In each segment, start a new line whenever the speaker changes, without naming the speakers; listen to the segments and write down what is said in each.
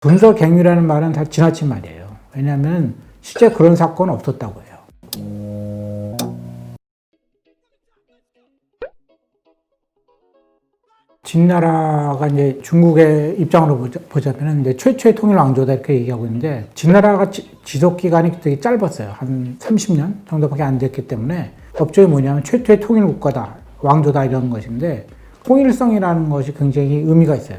분서갱유라는 말은 다 지나친 말이에요. 왜냐하면 실제 그런 사건은 없었다고 해요. 진나라가 이제 중국의 입장으로 보자면 이제 최초의 통일 왕조다 이렇게 얘기하고 있는데, 진나라가 지속 기간이 되게 짧았어요. 한 30년 정도밖에 안 됐기 때문에 법조에 뭐냐면 최초의 통일 국가다, 왕조다 이런 것인데, 통일성이라는 것이 굉장히 의미가 있어요.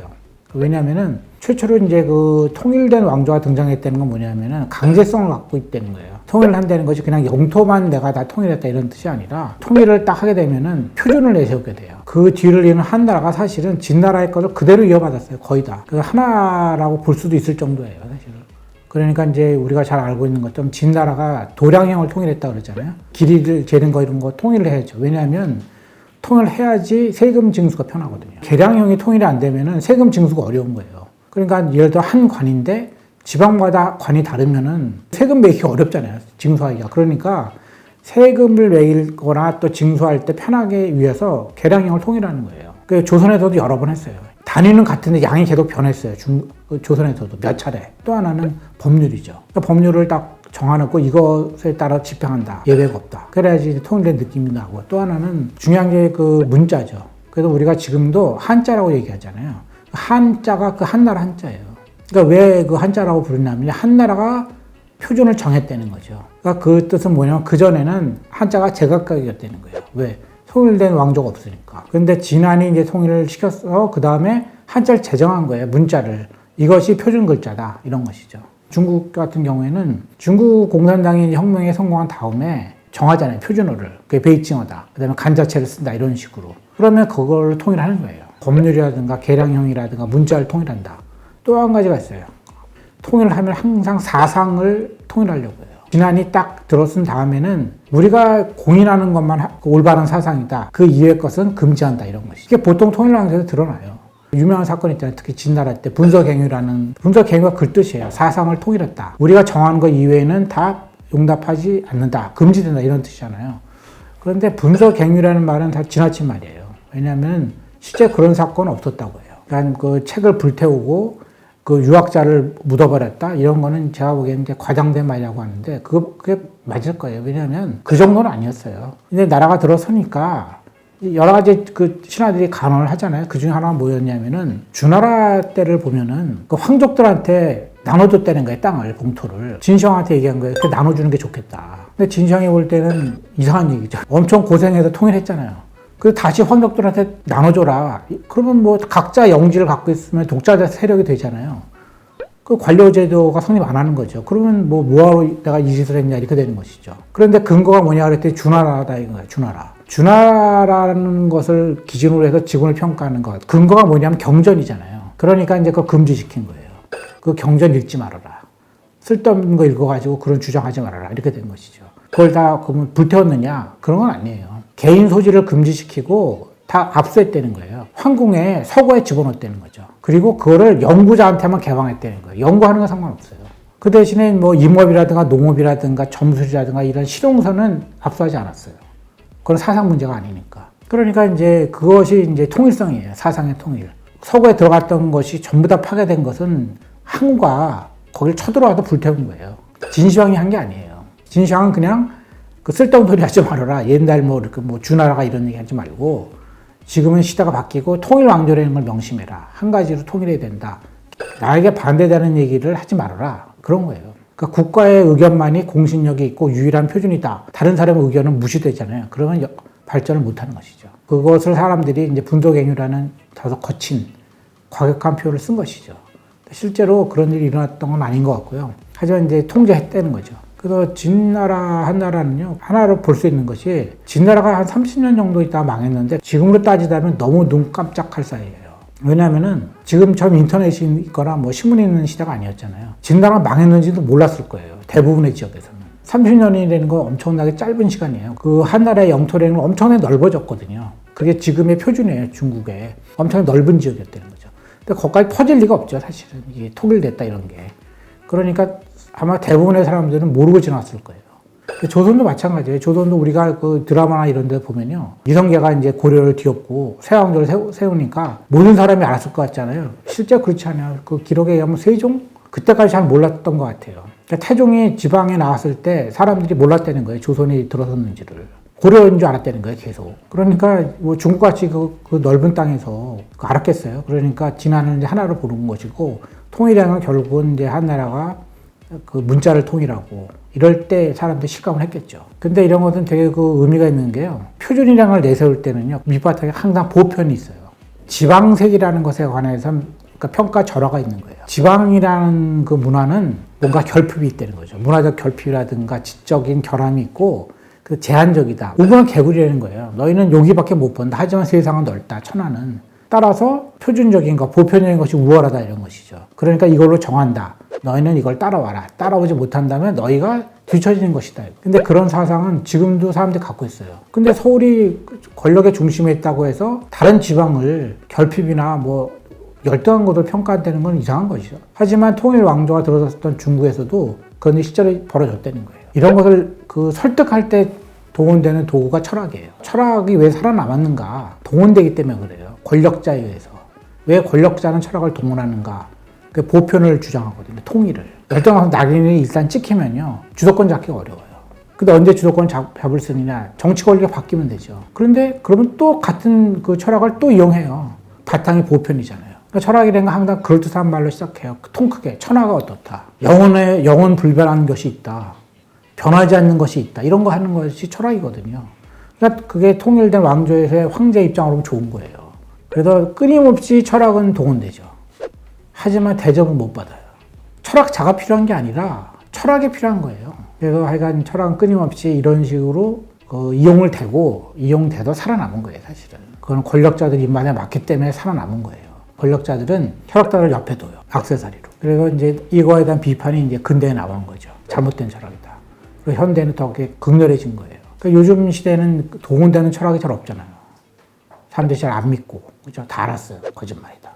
왜냐하면은 최초로 이제 그 통일된 왕조가 등장했다는 건 뭐냐면은 강제성을 갖고 있다는 거예요. 통일을 한다는 것이 그냥 영토만 내가 다 통일했다 이런 뜻이 아니라, 통일을 딱 하게 되면은 표준을 내세우게 돼요. 그 뒤를 이은 한나라가 사실은 진나라의 것을 그대로 이어받았어요. 거의 다. 그 하나라고 볼 수도 있을 정도예요, 사실은. 그러니까 이제 우리가 잘 알고 있는 것처럼 진나라가 도량형을 통일했다 그러잖아요. 길이를 재는 거 이런 거 통일을 해야죠. 왜냐하면 통일을 해야지 세금 징수가 편하거든요. 계량형이 통일이 안 되면은 세금 징수가 어려운 거예요. 그러니까 예를 들어 한 관인데 지방마다 관이 다르면은 세금 매기가 어렵잖아요. 징수하기가. 그러니까 세금을 매거나 또 징수할 때 편하게 위해서 계량형을 통일하는 거예요. 그 조선에서도 여러 번 했어요. 단위는 같은데 양이 계속 변했어요. 조선에서도 몇 차례. 또 하나는 법률이죠. 그러니까 법률을 딱 정해놓고 이것에 따라 집행한다. 예외가 없다. 그래야지 통일된 느낌이 나고, 또 하나는 중요한 게 그 문자죠. 그래서 우리가 지금도 한자라고 얘기하잖아요. 한자가 그 한나라 한자예요. 그러니까 왜 그 한자라고 부르냐면 한나라가 표준을 정했다는 거죠. 그러니까 그 뜻은 뭐냐면 그전에는 한자가 제각각이었다는 거예요. 왜? 통일된 왕조가 없으니까. 그런데 진안이 이제 통일을 시켜서 그 다음에 한자를 제정한 거예요. 문자를. 이것이 표준 글자다. 이런 것이죠. 중국 같은 경우에는 중국 공산당이 혁명에 성공한 다음에 정하잖아요. 표준어를. 그게 베이징어다. 그 다음에 간자체를 쓴다. 이런 식으로. 그러면 그걸 통일하는 거예요. 법률이라든가 계량형이라든가 문자를 통일한다. 또 한 가지가 있어요. 통일을 하면 항상 사상을 통일하려고 해요. 진안이 딱 들어선 다음에는 우리가 공인하는 것만 올바른 사상이다. 그 이외의 것은 금지한다. 이런 것이. 이게 보통 통일왕조에서 드러나요. 유명한 사건이 있잖아요. 특히 진나라 때 분서갱유가 그 뜻이에요. 사상을 통일했다. 우리가 정한 것 이외에는 다 용납하지 않는다. 금지된다. 이런 뜻이잖아요. 그런데 분서갱유라는 말은 다 지나친 말이에요. 왜냐하면 실제 그런 사건은 없었다고 해요. 그러니까 그 책을 불태우고 그 유학자를 묻어버렸다. 이런 거는 제가 보기에는 이제 과장된 말이라고 하는데 그게 맞을 거예요. 왜냐하면 그 정도는 아니었어요. 근데 나라가 들어서니까 여러 가지 그 신하들이 간언을 하잖아요. 그 중에 하나가 뭐였냐면은 주나라 때를 보면은 그 황족들한테 나눠줬다는 거예요. 땅을, 봉토를. 진시황한테 얘기한 거예요. 그 나눠주는 게 좋겠다. 근데 진시황이 볼 때는 이상한 얘기죠. 엄청 고생해서 통일했잖아요. 그 다시 황족들한테 나눠줘라. 그러면 뭐 각자 영지를 갖고 있으면 독자자 세력이 되잖아요. 그 관료제도가 성립 안 하는 거죠. 그러면 뭐하러 내가 이 짓을 했냐 이렇게 되는 것이죠. 그런데 근거가 뭐냐 그랬더니 주나라다 이거예요. 주나라. 주나라는 것을 기준으로 해서 직원을 평가하는 것. 근거가 뭐냐면 경전이잖아요. 그러니까 이제 그걸 금지시킨 거예요. 그 경전 읽지 말아라. 쓸데없는 거 읽어가지고 그런 주장하지 말아라. 이렇게 된 것이죠. 그걸 다 그러면 불태웠느냐? 그런 건 아니에요. 개인 소지를 금지시키고 다 압수했다는 거예요. 황궁에 서고에 집어넣었다는 거죠. 그리고 그거를 연구자한테만 개방했다는 거예요. 연구하는 건 상관없어요. 그 대신에 뭐 임업이라든가 농업이라든가 점술이라든가 이런 실용서는 압수하지 않았어요. 그건 사상 문제가 아니니까. 그러니까 이제 그것이 이제 통일성이에요. 사상의 통일. 서고에 들어갔던 것이 전부 다 파괴된 것은 항우가 거길 쳐들어와서 불태운 거예요. 진시황이 한 게 아니에요. 진시황은 그냥 그 쓸데없는 소리 하지 말아라. 옛날 이렇게 주나라가 이런 얘기 하지 말고 지금은 시대가 바뀌고 통일 왕조라는 걸 명심해라. 한 가지로 통일해야 된다. 나에게 반대되는 얘기를 하지 말아라. 그런 거예요. 그러니까 국가의 의견만이 공신력이 있고 유일한 표준이다. 다른 사람의 의견은 무시되잖아요. 그러면 발전을 못하는 것이죠. 그것을 사람들이 이제 분서갱유라는 다소 거친 과격한 표현을 쓴 것이죠. 실제로 그런 일이 일어났던 건 아닌 것 같고요. 하지만 이제 통제했다는 거죠. 그래서 진나라, 한나라는요, 하나로 볼 수 있는 것이 진나라가 한 30년 정도 있다가 망했는데 지금으로 따지자면 너무 눈 깜짝할 사이예요. 왜냐하면은 지금처럼 인터넷이 있거나 뭐 신문이 있는 시대가 아니었잖아요. 진나라가 망했는지도 몰랐을 거예요. 대부분의 지역에서는. 30년이라는 건 엄청나게 짧은 시간이에요. 그 한나라의 영토라는 건 엄청나게 넓어졌거든요. 그게 지금의 표준이에요. 중국에. 엄청나게 넓은 지역이었다는 거죠. 근데 거기까지 퍼질 리가 없죠. 사실은. 이게 통일됐다 이런 게. 그러니까 아마 대부분의 사람들은 모르고 지났을 거예요. 조선도 마찬가지예요. 조선도 우리가 그 드라마나 이런 데 보면요. 이성계가 이제 고려를 뒤엎고 세왕조를 세우니까 모든 사람이 알았을 것 같잖아요. 실제 그렇지 않아요. 그 기록에 의하면 세종? 그때까지 잘 몰랐던 것 같아요. 그러니까 태종이 지방에 나왔을 때 사람들이 몰랐다는 거예요. 조선이 들어섰는지를. 고려인 줄 알았다는 거예요, 계속. 그러니까 뭐 중국같이 그 넓은 땅에서 알았겠어요. 그러니까 진화는 이제 하나로 보는 것이고, 통일이라는 건 결국은 이제 한 나라가 그 문자를 통일하고 이럴 때 사람들이 실감을 했겠죠. 근데 이런 것은 되게 그 의미가 있는 게요. 표준이라는 걸 내세울 때는요, 밑바탕에 항상 보편이 있어요. 지방색이라는 것에 관해서 그러니까 평가 절하가 있는 거예요. 지방이라는 그 문화는 뭔가 결핍이 있다는 거죠. 문화적 결핍이라든가 지적인 결함이 있고 그 제한적이다. 우구한 개구리라는 거예요. 너희는 여기밖에 못 본다. 하지만 세상은 넓다. 천하는. 따라서 표준적인 것, 보편적인 것이 우월하다 이런 것이죠. 그러니까 이걸로 정한다. 너희는 이걸 따라와라. 따라오지 못한다면 너희가 뒤처지는 것이다. 근데 그런 사상은 지금도 사람들이 갖고 있어요. 근데 서울이 권력의 중심에 있다고 해서 다른 지방을 결핍이나 뭐 열등한 것으로 평가한다는 건 이상한 것이죠. 하지만 통일 왕조가 들어섰던 중국에서도 그런 실제로 벌어졌다는 거예요. 이런 것을 그 설득할 때 동원되는 도구가 철학이에요. 철학이 왜 살아남았는가? 동원되기 때문에 그래요. 권력자에 의해서. 왜 권력자는 철학을 동원하는가? 그 보편을 주장하거든요. 통일을. 열등한 낙인이 일단 찍히면요. 주도권 잡기가 어려워요. 근데 언제 주도권을 잡을 수 있느냐? 정치 권리가 바뀌면 되죠. 그런데 그러면 또 같은 그 철학을 또 이용해요. 바탕이 보편이잖아요. 그러니까 철학이라는 건 항상 그럴듯한 말로 시작해요. 통 크게. 천하가 어떻다. 영원 불변한 것이 있다. 변하지 않는 것이 있다. 이런 거 하는 것이 철학이거든요. 그러니까 그게 통일된 왕조에서의 황제 입장으로 보면 좋은 거예요. 그래서 끊임없이 철학은 동원되죠. 하지만 대접은 못 받아요. 철학자가 필요한 게 아니라 철학이 필요한 거예요. 그래서 하여간 철학은 끊임없이 이런 식으로 이용을 되고 이용돼도 살아남은 거예요, 사실은. 그건 권력자들 입맛에 맞기 때문에 살아남은 거예요. 권력자들은 철학자를 옆에 둬요. 액세서리로. 그래서 이제 이거에 대한 비판이 이제 근대에 나온 거죠. 잘못된 철학이다. 그리고 현대는 더 극렬해진 거예요. 그러니까 요즘 시대는 동원되는 철학이 잘 없잖아요. 사람들이 잘 안 믿고, 그죠? 다 알았어요. 거짓말이다.